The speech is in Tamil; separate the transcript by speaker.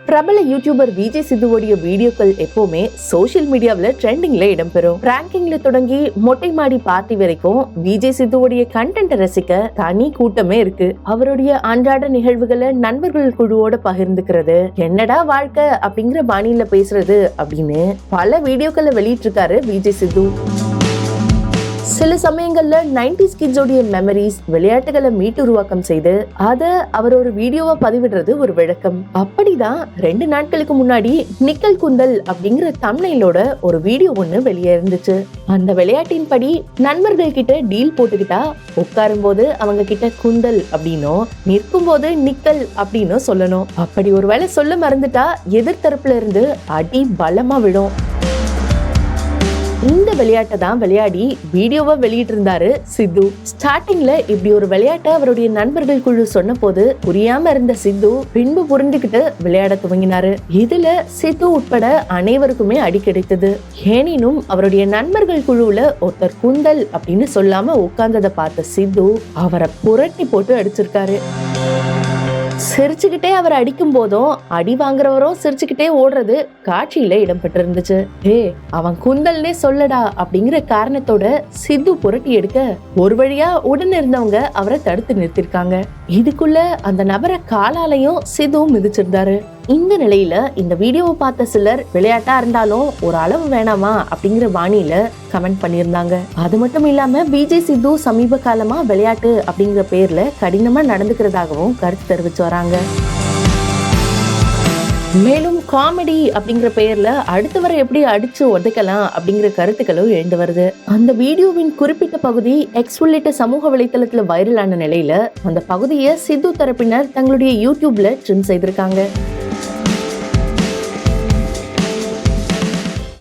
Speaker 1: பிரபல யூடியூபர் விஜய் சித்துவோடைய வீடியோக்கள் எப்பவுமே சோசியல் மீடியாவில் ட்ரெண்டிங்ல இடம்பெறும். ரேங்கிங்ல தொடங்கி மொட்டை மாடி பார்ட்டி வரைக்கும் விஜய் சித்துவோடைய கண்டென்ட் ரசிக்க தனி கூட்டமே இருக்கு. அவருடைய அன்றாட நிகழ்வுகளை நண்பர்கள் குழுவோட பகிர்ந்துக்கிறது, என்னடா வாழ்க்கை அப்படிங்கிற பாணியில பேசுறது அப்படின்னு பல வீடியோக்களை வெளியிட்டு இருக்காரு விஜய் சித்து. சில சமயங்கள்ல 90s கிட்ஸோடைய மெமரிஸ், விளையாட்டுகளை மீட்டு உருவாக்கம் செய்து அதை அவர் ஒரு வீடியோவா பதிவிடுறது ஒரு வழக்கம். அப்படிதான் 2 நாட்களுக்கு முன்னாடி நிக்கல் குந்தல் அப்படிங்கிற தம்ப்நெயிலோட ஒரு வீடியோ ஒண்ணு வெளியே இருந்துச்சு. அந்த விளையாட்டின் படி நண்பர்கள் கிட்ட டீல் போட்டுக்கிட்டா உட்காரும் போது அவங்க கிட்ட குந்தல் அப்படின்னும், நிற்கும் போது நிக்கல் அப்படின்னு சொல்லணும். அப்படி ஒருவேளை சொல்ல மறந்துட்டா எதிர்த்தரப்புல இருந்து அடி பலமா விடும். இந்த விளையாட்டை தான் விளையாடி வீடியோவா வெளியிட்டு இருந்தாரு சித்து. ஸ்டார்டிங்ல இப்படி ஒரு விளையாட்டை அவருடைய நண்பர்கள் குழு சொன்ன போது புரியாம இருந்த சித்து பின்பு புரிந்துகிட்டு விளையாட துவங்கினாரு. இதுல சித்து உட்பட அனைவருக்குமே அடி கிடைத்தது. ஏனினும் அவருடைய நண்பர்கள் குழுவுல ஒருத்தர் குந்தல் அப்படின்னு சொல்லாம உட்கார்ந்ததை பார்த்த சித்து அவரை புரட்டி போட்டு அடிச்சிருக்காரு. சிரிச்சுக்கிட்டே அவர் அடிக்கும் போதும் அடி வாங்குறவரும் சிரிச்சுக்கிட்டே ஓடுறது காட்சியில இடம்பெற்றிருந்துச்சு. அவன் குந்தல்னே சொல்லடா அப்படிங்கிற காரணத்தோட சித்து புரட்டி எடுக்க ஒரு வழியா உடன் இருந்தவங்க அவரை தடுத்து நிறுத்திருக்காங்க. இதுக்குள்ள அந்த நபரை காலாலையும் சித்து மிதிச்சிருந்தாரு. இந்த நிலையில இந்த வீடியோவை பார்த்த சிலர் விளையாட்டா இருந்தாலும் ஒரு அளவு வேணாமா அப்படிங்கிற பாணியில கமெண்ட் பண்ணியிருந்தாங்க. அது மட்டும் இல்லாம விஜய் சித்து சமீப காலமா விளையாட்டு அப்படிங்கிற பேர்ல கடினமா நடந்துக்கிறதாகவும் கருத்து தெரிவிச்சு வராங்க. மேலும் காமெடி அப்படிங்கிற பெயர்ல அடுத்தவரை எப்படி அடிச்சு உதைக்கலாம் அப்படிங்கிற கருத்துக்களும் எழுந்து வருது. அந்த வீடியோவின் குறிப்பிட்ட பகுதி எக்ஸ் உள்ளிட்ட சமூக வலைத்தளத்துல வைரலான நிலையில அந்த பகுதியை சித்து தரப்பினர் தங்களுடைய யூடியூப்ல ட்ரிம் செய்திருக்காங்க.